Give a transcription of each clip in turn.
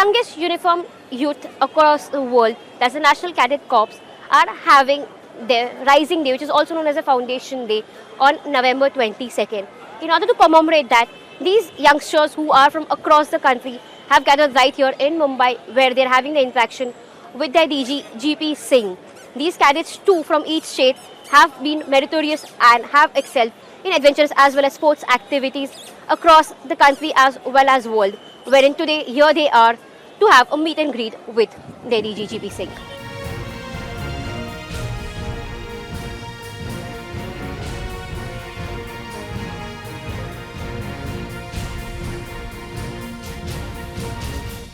youngest uniformed youth across the world, that's the National Cadet Corps, are having their Rising Day, which is also known as a Foundation Day, on November 22nd. In order to commemorate that, these youngsters who are from across the country have gathered right here in Mumbai, where they're having the interaction with their DG GP Singh. These cadets too from each state have been meritorious and have excelled in adventures as well as sports activities across the country as well as world. Wherein today here they are to have a meet and greet with their DG GP Singh.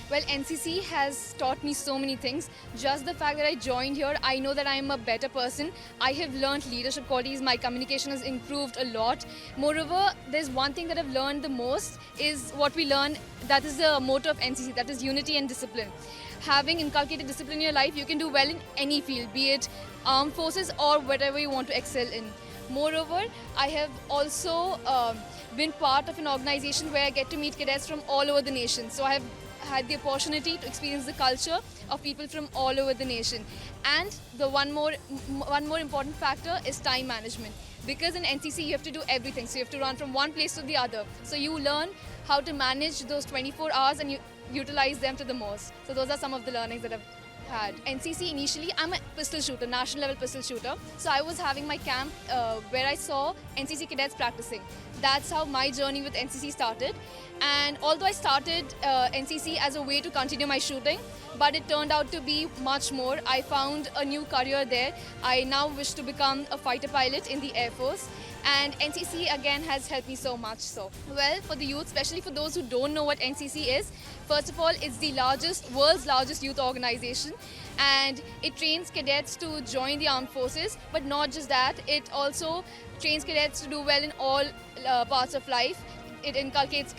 Well, NCC has taught me so many things. Just the fact that I joined here, I know that I am a better person. I have learned leadership qualities, my communication has improved a lot. Moreover, there's one thing that I've learned the most is what we learn, that is the motto of NCC, that is unity and discipline. Having inculcated discipline in your life, you can do well in any field, be it armed forces or whatever you want to excel in. Moreover, I have also been part of an organization where I get to meet cadets from all over the nation. So I have had the opportunity to experience the culture of people from all over the nation. And the one more important factor is time management. Because in NCC you have to do everything. So you have to run from one place to the other. So you learn how to manage those 24 hours and you utilize them to the most. So those are some of the learnings that I've had. NCC initially, I'm a pistol shooter, national level pistol shooter. So I was having my camp where I saw NCC cadets practicing. That's how my journey with NCC started. And although I started NCC as a way to continue my shooting, but it turned out to be much more. I found a new career there. I now wish to become a fighter pilot in the Air Force. And NCC again has helped me so much. So, well, for the youth, especially for those who don't know what NCC is, first of all, it's the world's largest youth organization, and it trains cadets to join the armed forces. But not just that, it also trains cadets to do well in all parts of life. It inculcates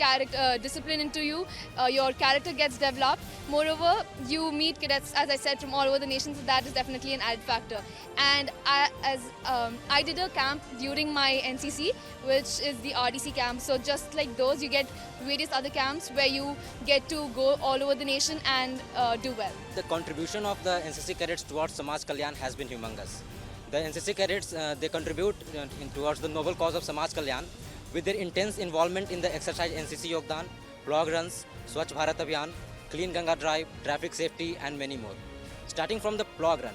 discipline into you, your character gets developed. Moreover, you meet cadets, as I said, from all over the nation, so that is definitely an added factor. And I did a camp during my NCC, which is the RDC camp. So just like those, you get various other camps where you get to go all over the nation and do well. The contribution of the NCC cadets towards Samaj Kalyan has been humongous. The NCC cadets, they contribute towards the noble cause of Samaj Kalyan with their intense involvement in the exercise NCC Yogdan, blog runs, Swachh Bharat Abhiyan, Clean Ganga Drive, traffic safety and many more. Starting from the blog run.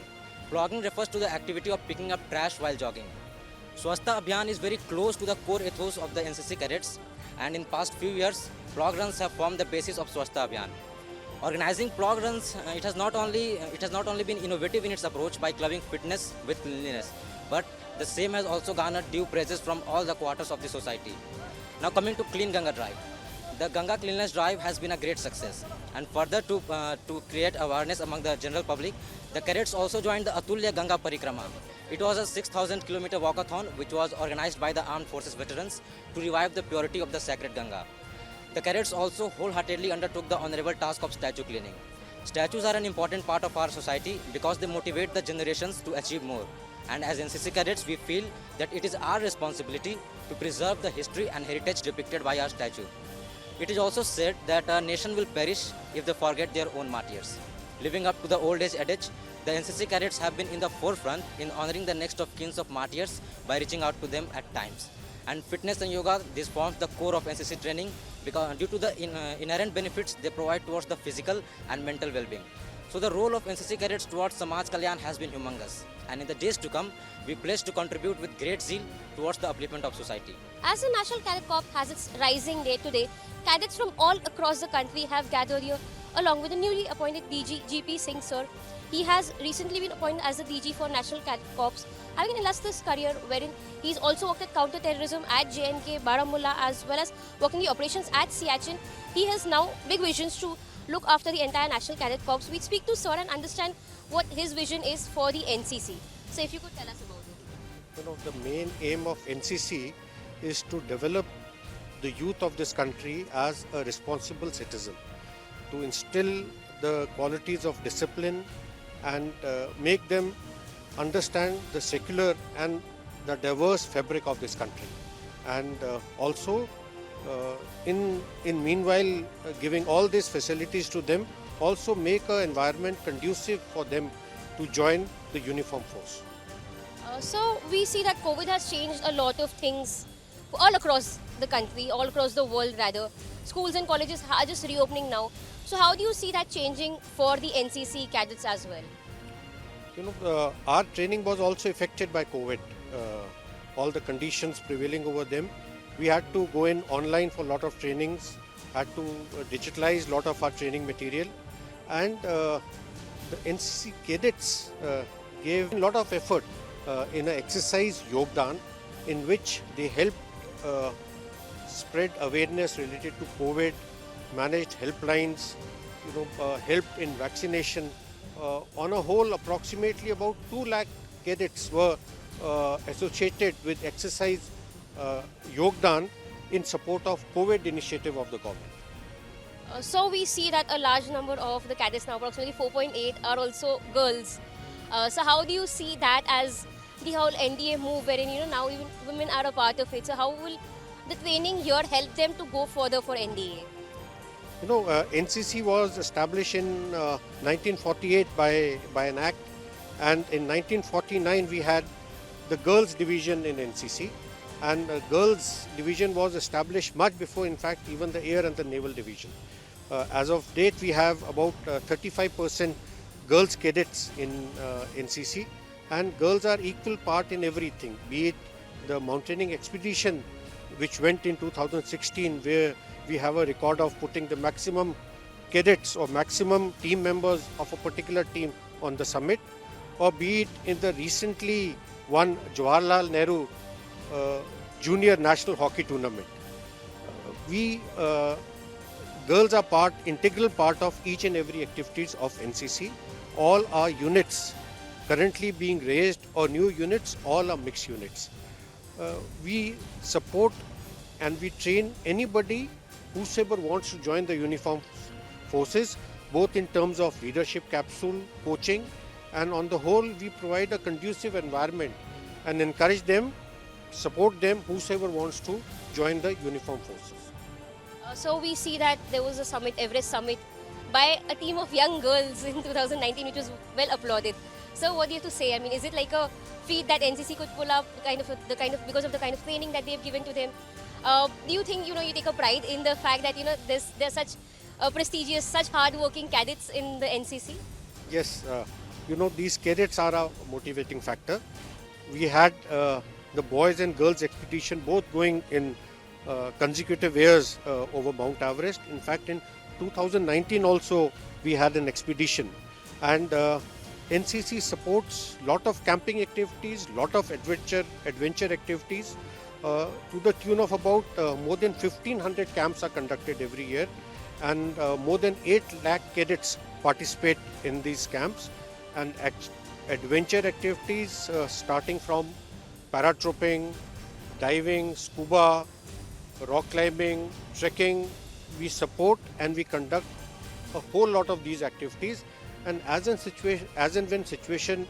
Blogging refers to the activity of picking up trash while jogging. Swachhta Abhiyan is very close to the core ethos of the NCC cadets, and in past few years, blog runs have formed the basis of Swachhta Abhiyan. Organizing blog runs, it has not only been innovative in its approach by clubbing fitness with cleanliness, but the same has also garnered due praises from all the quarters of the society. Now coming to Clean Ganga Drive. The Ganga Cleanliness Drive has been a great success, and further to create awareness among the general public, the cadets also joined the Atulya Ganga Parikrama. It was a 6,000 kilometer walkathon which was organized by the Armed Forces veterans to revive the purity of the sacred Ganga. The cadets also wholeheartedly undertook the honorable task of statue cleaning. Statues are an important part of our society because they motivate the generations to achieve more. And as NCC cadets, we feel that it is our responsibility to preserve the history and heritage depicted by our statue. It is also said that a nation will perish if they forget their own martyrs. Living up to the old age adage, the NCC cadets have been in the forefront in honoring the next of kin of martyrs by reaching out to them at times. And fitness and yoga, this forms the core of NCC training because due to the inherent benefits they provide towards the physical and mental well-being. So the role of NCC cadets towards Samaj Kalyan has been humongous, and in the days to come, we pledge to contribute with great zeal towards the upliftment of society. As the National Cadet Corps has its Rising Day today, cadets from all across the country have gathered here along with the newly appointed DG GP Singh sir. He has recently been appointed as the DG for National Cadet Corps, having an illustrious career wherein he's also worked at counter-terrorism at JNK, Baramulla, as well as working the operations at Siachen. He has now big visions to look after the entire National Cadet Corps. We speak to sir and understand what his vision is for the NCC. So if you could tell us about it. The main aim of NCC is to develop the youth of this country as a responsible citizen, to instill the qualities of discipline and make them understand the secular and the diverse fabric of this country. And also in meanwhile giving all these facilities to them also make an environment conducive for them to join the uniform force. So we see that COVID has changed a lot of things all across the country, all across the world rather. Schools and colleges are just reopening now. So how do you see that changing for the NCC cadets as well? Our training was also affected by COVID. All the conditions prevailing over them. We had to go in online for a lot of trainings, had to digitalize a lot of our training material, and the NCC cadets gave a lot of effort in an exercise Yogdan, in which they helped spread awareness related to COVID, managed helplines, helped in vaccination. On a whole, approximately about 2 lakh cadets were associated with exercise Yogdan in support of COVID initiative of the government. So we see that a large number of the cadets now, approximately 4.8, are also girls. So how do you see that as the whole NDA move, wherein now even women are a part of it? So how will the training here help them to go further for NDA? NCC was established in 1948 by an act, and in 1949 we had the girls division in NCC, and the girls division was established much before, in fact, even the air and the naval division. As of date, we have about 35% girls cadets in NCC, and girls are equal part in everything, be it the mountaineering expedition which went in 2016, where we have a record of putting the maximum cadets or maximum team members of a particular team on the summit, or be it in the recently won Jawaharlal Nehru Junior National Hockey Tournament. Girls are integral part of each and every activities of NCC. All our units currently being raised or new units, all are mixed units. We support and we train anybody whosoever wants to join the uniform forces, both in terms of leadership capsule, coaching, and on the whole we provide a conducive environment and encourage them, support them, whosoever wants to join the uniform forces. So we see that there was a summit, Everest Summit, by a team of young girls in 2019, which was well applauded. So what do you have to say? I mean, is it like a feat that NCC could pull up, because of the kind of training that they've given to them? Do you think you take a pride in the fact that there's such prestigious, such hard-working cadets in the NCC? Yes, these cadets are a motivating factor. We had the boys and girls expedition both going in consecutive years over Mount Everest. In fact, in 2019 also we had an expedition, and NCC supports lot of camping activities, lot of adventure activities to the tune of about more than 1500 camps are conducted every year, and more than 8 lakh cadets participate in these camps, and adventure activities starting from paratrooping, diving, scuba, rock climbing, trekking. We support and we conduct a whole lot of these activities, and as and when situation,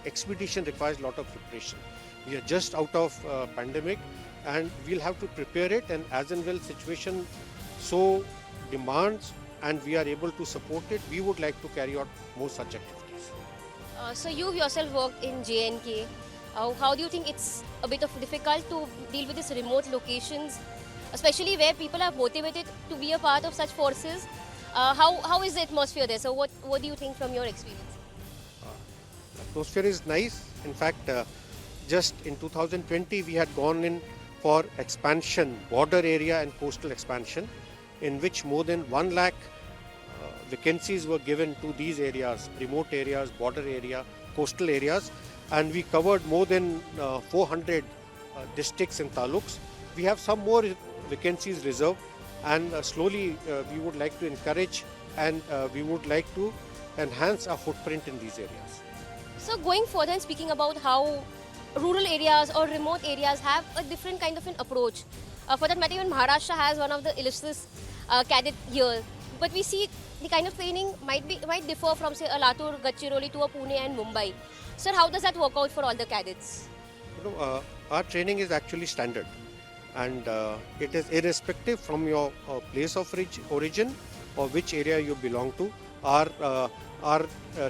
expedition requires a lot of preparation. We are just out of pandemic, and we'll have to prepare it, and as and when situation so demands and we are able to support it, we would like to carry out more such activities. So you yourself worked in JNK. How do you think it's a bit of difficult to deal with these remote locations, especially where people are motivated to be a part of such forces? How is the atmosphere there? So what do you think from your experience? Atmosphere is nice. In fact, just in 2020 we had gone in for expansion, border area and coastal expansion, in which more than 1 lakh vacancies were given to these areas, remote areas, border area, coastal areas, and we covered more than 400 districts and taluks. We have some more vacancies reserved, and slowly we would like to encourage and we would like to enhance our footprint in these areas. So going further and speaking about how rural areas or remote areas have a different kind of an approach. For that matter, even Maharashtra has one of the illustrious cadet here. But we see the kind of training might differ from, say, a Latur, Gadchiroli to a Pune and Mumbai. Sir, how does that work out for all the cadets? Our training is actually standard, and it is irrespective from your place of origin or which area you belong to. Our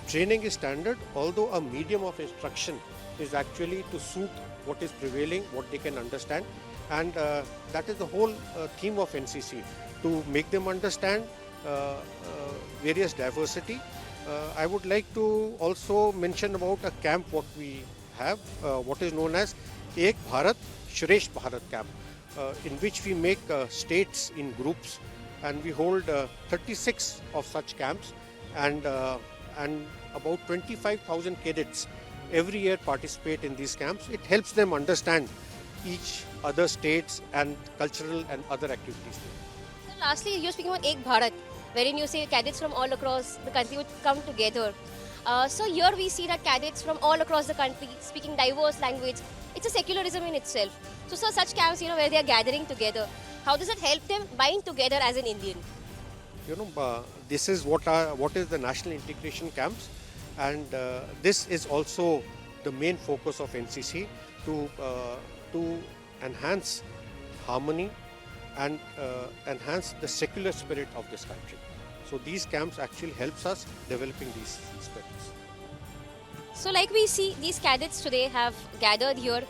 training is standard, although a medium of instruction is actually to suit what is prevailing, what they can understand, and that is the whole theme of NCC, to make them understand various diversity. I would like to also mention about a camp what we have, what is known as Ek Bharat Shresth Bharat camp, in which we make states in groups, and we hold 36 of such camps, and about 25,000 cadets every year participate in these camps. It helps them understand each other states and cultural and other activities. So lastly, you're speaking about Ek Bharat, wherein you say cadets from all across the country would come together. So here we see that cadets from all across the country speaking diverse language. It's a secularism in itself. So such camps, where they are gathering together, how does it help them bind together as an Indian? This is what is the national integration camps, and this is also the main focus of NCC to enhance harmony and enhance the secular spirit of this country. So these camps actually helps us developing these spirits. So like we see, these cadets today have gathered here.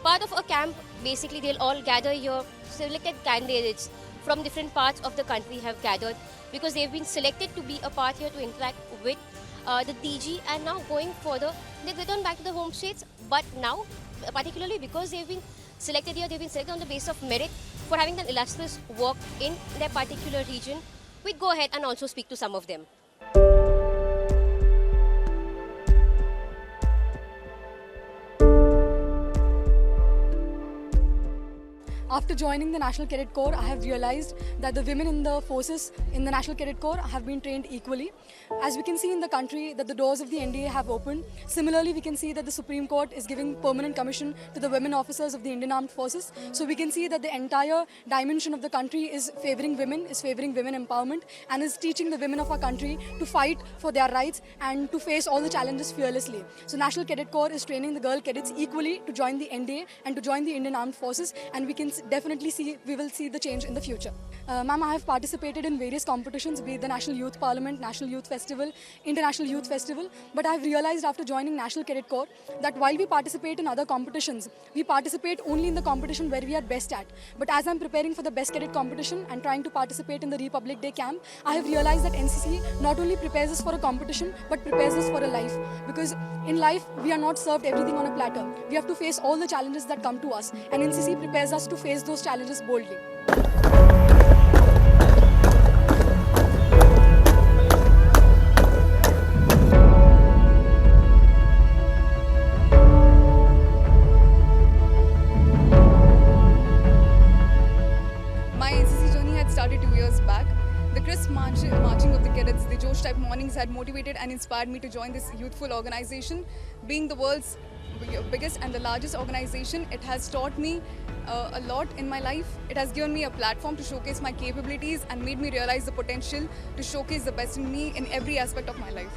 Part of a camp, basically they'll all gather here. Selected candidates from different parts of the country have gathered because they've been selected to be a part here to interact with the DG, and now going further, they've returned back to the home states. But now, particularly because they've been selected here, they've been selected on the basis of merit for having done illustrious work in their particular region. We'd go ahead and also speak to some of them. After joining the National Cadet Corps, I have realized that the women in the forces in the National Cadet Corps have been trained equally. As we can see in the country that the doors of the NDA have opened. Similarly, we can see that the Supreme Court is giving permanent commission to the women officers of the Indian Armed Forces. So we can see that the entire dimension of the country is favoring women empowerment, and is teaching the women of our country to fight for their rights and to face all the challenges fearlessly. So National Cadet Corps is training the girl cadets equally to join the NDA and to join the Indian Armed Forces, and we will see the change in the future. Ma'am, I have participated in various competitions, be it the National Youth Parliament, National Youth Festival, International Youth Festival, but I have realized after joining National Cadet Corps that while we participate in other competitions, we participate only in the competition where we are best at. But as I'm preparing for the Best Cadet competition and trying to participate in the Republic Day camp, I have realized that NCC not only prepares us for a competition, but prepares us for a life. Because in life, we are not served everything on a platter. We have to face all the challenges that come to us, and NCC prepares us to face those challenges boldly. My NCC journey had started 2 years back. The crisp marching of the cadets, the Josh type mornings had motivated and inspired me to join this youthful organization. Being the world's biggest and the largest organization, it has taught me a lot in my life. It has given me a platform to showcase my capabilities and made me realize the potential to showcase the best in me in every aspect of my life.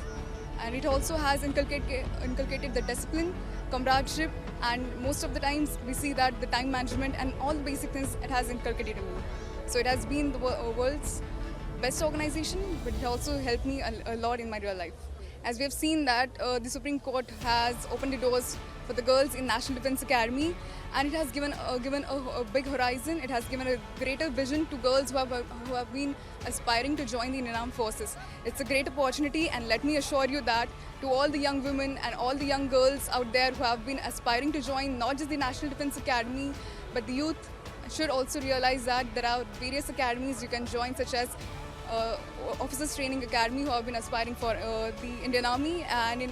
And it also has inculcated the discipline, comradeship, and most of the times we see that the time management and all the basic things it has inculcated in me. So it has been the world's best organization, but it also helped me a lot in my real life. As we have seen that the Supreme Court has opened the doors for the girls in National Defence Academy, and it has given a big horizon. It has given a greater vision to girls who have been aspiring to join the Indian Armed Forces. It's a great opportunity, and let me assure you that to all the young women and all the young girls out there who have been aspiring to join not just the National Defence Academy, but the youth should also realize that there are various academies you can join, such as Officers Training Academy, who have been aspiring for the Indian Army, and in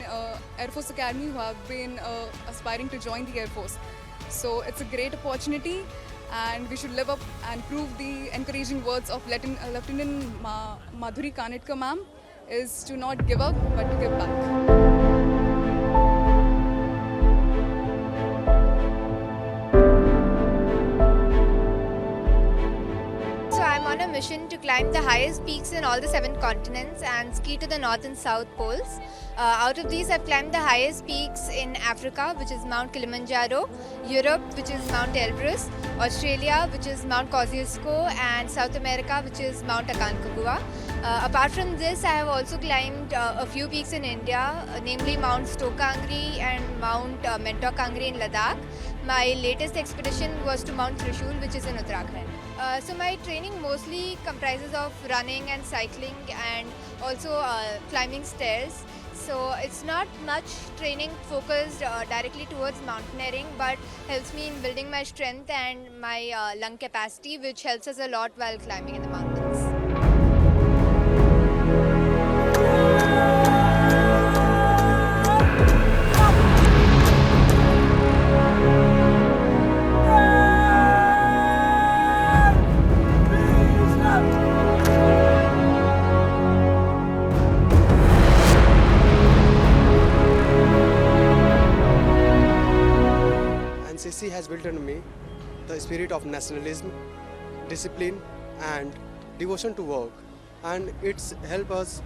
Air Force Academy, who have been aspiring to join the Air Force. So it's a great opportunity, and we should live up and prove the encouraging words of Lieutenant Madhuri Kanetkar ma'am, is to not give up but to give back. On a mission to climb the highest peaks in all the 7 continents and ski to the north and south poles. Out of these, I've climbed the highest peaks in Africa, which is Mount Kilimanjaro, Europe, which is Mount Elbrus, Australia, which is Mount Kosciuszko, and South America, which is Mount Aconcagua. Apart from this, I have also climbed a few peaks in India, namely Mount Stokangri and Mount Mentokangri in Ladakh. My latest expedition was to Mount Trishul, which is in Uttarakhand. So my training mostly comprises of running and cycling and also climbing stairs. So it's not much training focused directly towards mountaineering, but helps me in building my strength and my lung capacity, which helps us a lot while climbing in the mountains. NCC has built in me the spirit of nationalism, discipline and devotion to work, and it's help us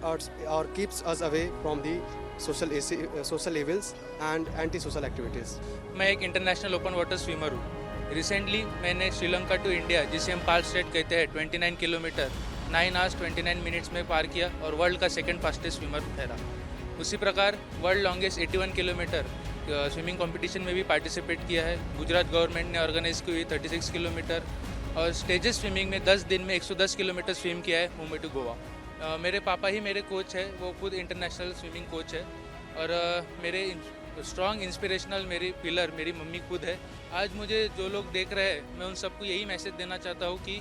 or keeps us away from the social evils and anti-social activities. मैं एक international open water swimmer हूँ. Recently मैंने Sri Lanka to India, जिसे हम पाल straight कहते हैं, 29 kilometre 9 hours 29 minutes में पार किया और वर्ल्ड का सेकंड फास्टेस्ट स्विमर ठहरा. उसी प्रकार world longest 81 kilometre swimming competition में भी पार्टिसिपेट किया है. गुजरात गवर्नमेंट ने ऑर्गेनाइज की हुई 36 किलोमीटर और स्टेजेस स्विमिंग में 10 दिन में 110 किलोमीटर स्विम किया है मुंबई टू गोवा. मेरे पापा ही मेरे कोच है, वो खुद इंटरनेशनल स्विमिंग कोच है और मेरे स्ट्रॉन्ग इंस्पिरेशनल मेरी पिलर मेरी मम्मी खुद है. आज मुझे जो लोग देख रहे हैं, मैं उन सबको यही मैसेज देना चाहता हूँ कि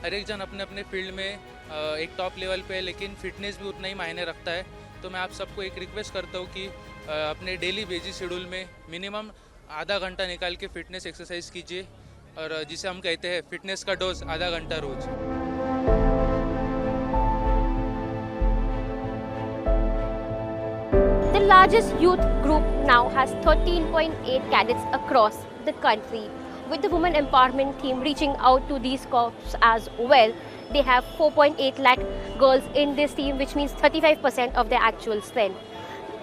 हर एक जन अपने अपने फील्ड में एक टॉप लेवल पे है, लेकिन फिटनेस भी उतना ही मायने रखता है. तो मैं आप सबको एक रिक्वेस्ट करता हूँ कि अपने डेली बेसिस शेड्यूल में मिनिमम आधा घंटा निकाल के फिटनेस एक्सरसाइज कीजिए, और जिसे हम कहते हैं फिटनेस का डोज आधा घंटा रोज. The largest youth group now has 13.8 cadets across the country. With the women empowerment team reaching out to these corps as well, they have 4.8 lakh girls in this team, which means 35% of their actual strength.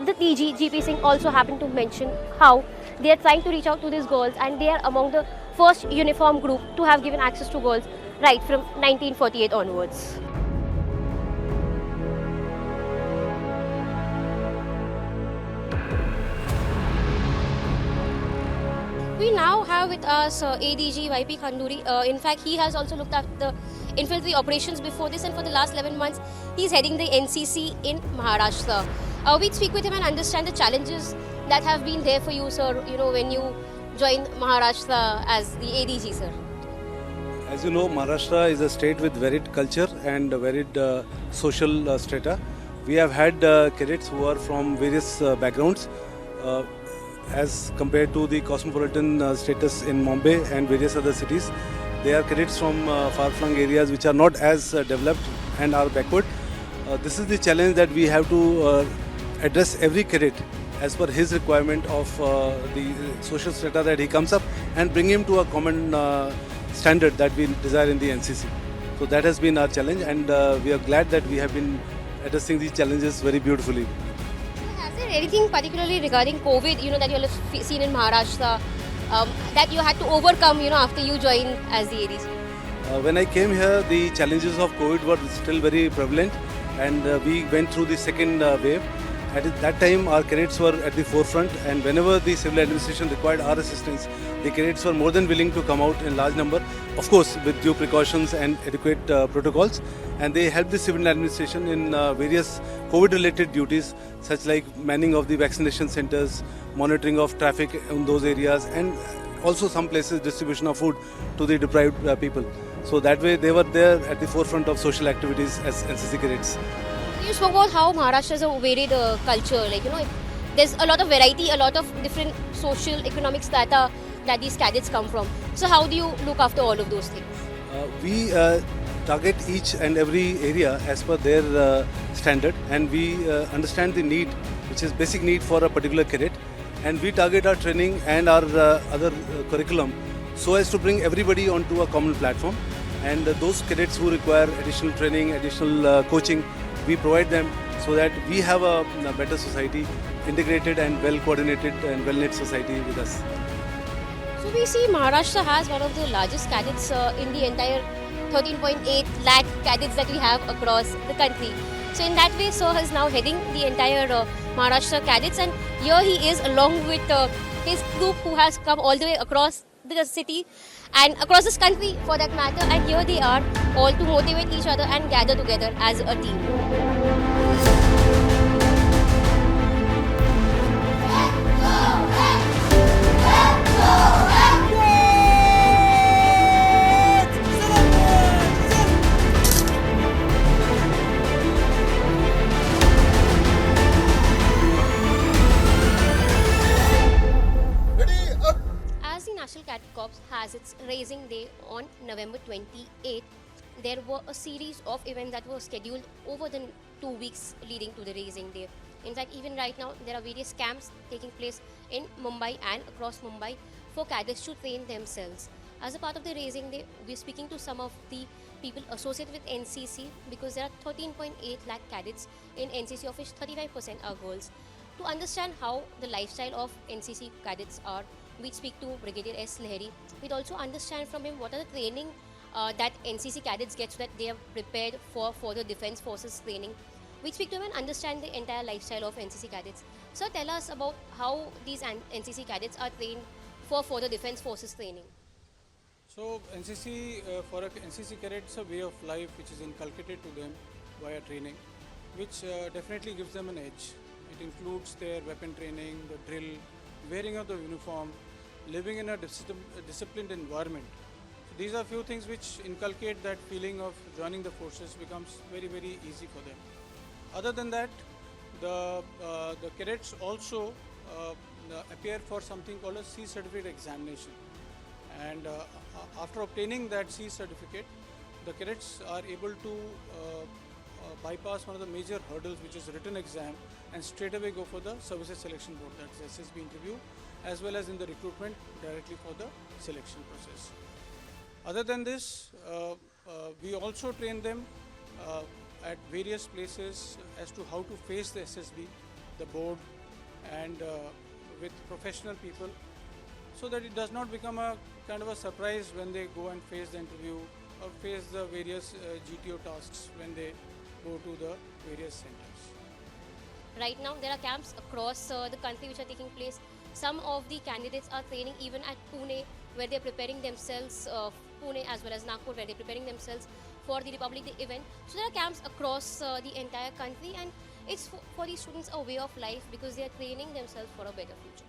The TG GP Singh also happened to mention how they are trying to reach out to these girls, and they are among the first uniform group to have given access to girls right from 1948 onwards. We now have with us ADG YP Khanduri. In fact, he has also looked after the infantry operations before this, and for the last 11 months, he's heading the NCC in Maharashtra. We'd speak with him and understand the challenges that have been there for you, sir, you know, when you joined Maharashtra as the ADG, sir. As you know, Maharashtra is a state with varied culture and varied social strata. We have had cadets who are from various backgrounds. As compared to the cosmopolitan status in Mumbai and various other cities, they are cadets from far-flung areas which are not as developed and are backward. This is the challenge that we have to address every cadet as per his requirement of the social strata that he comes up, and bring him to a common standard that we desire in the NCC. So that has been our challenge, and we are glad that we have been addressing these challenges very beautifully. Has there anything particularly regarding COVID, you know, that you have seen in Maharashtra that you had to overcome, you know, after you joined as the ADG? When I came here, the challenges of COVID were still very prevalent, and we went through the second wave. At that time, our cadets were at the forefront, and whenever the civil administration required our assistance, the cadets were more than willing to come out in large number, of course with due precautions and adequate protocols, and they helped the civil administration in various COVID-related duties, such like manning of the vaccination centers, monitoring of traffic in those areas, and also some places distribution of food to the deprived people. So that way they were there at the forefront of social activities as NCC cadets. You spoke about how Maharashtra is a varied culture, like, you know, there's a lot of variety, a lot of different social, economic strata that these cadets come from. So how do you look after all of those things? We target each and every area as per their standard, and we understand the need, which is basic need for a particular cadet, and we target our training and our other curriculum so as to bring everybody onto a common platform. And those cadets who require additional training, additional coaching, we provide them so that we have a better society, integrated and well coordinated and well knit society with us. So we see Maharashtra has one of the largest cadets in the entire 13.8 lakh cadets that we have across the country. So in that way, Sir is now heading the entire Maharashtra cadets, and here he is along with his group who has come all the way across the city and across this country for that matter, and here they are all to motivate each other and gather together as a team. As the National Cadet Corps has its racing day on November 28th, there were a series of events that were scheduled over the 2 weeks leading to the racing day. In fact, even right now, there are various camps taking place in Mumbai and across Mumbai for cadets to train themselves. As a part of the racing day, we're speaking to some of the people associated with NCC because there are 13.8 lakh cadets in NCC, of which 35% are girls. To understand how the lifestyle of NCC cadets are, we speak to Brigadier S. Lahiri. We'd also understand from him what are the training that NCC cadets get so that they are prepared for the Defence Forces training. We speak to him and understand the entire lifestyle of NCC cadets. So tell us about how these NCC cadets are trained for the Defence Forces training. So NCC, for a NCC cadet, it's a way of life which is inculcated to them via training, which definitely gives them an edge. It includes their weapon training, the drill, wearing of the uniform, living in a disciplined environment. So these are few things which inculcate that feeling of joining the forces becomes very, very easy for them. Other than that, the cadets also appear for something called a C certificate examination. And after obtaining that C certificate, the cadets are able to bypass one of the major hurdles, which is written exam, and straight away go for the Services Selection Board, that's SSB interview, as well as in the recruitment directly for the selection process. Other than this, we also train them at various places as to how to face the SSB, the board, and with professional people, so that it does not become a kind of a surprise when they go and face the interview or face the various GTO tasks when they go to the various centers. Right now, there are camps across the country which are taking place. Some of the candidates are training even at Pune, where they're preparing themselves, Pune as well as Nagpur, where they're preparing themselves for the Republic Day event. So there are camps across the entire country, and it's for these students a way of life because they are training themselves for a better future.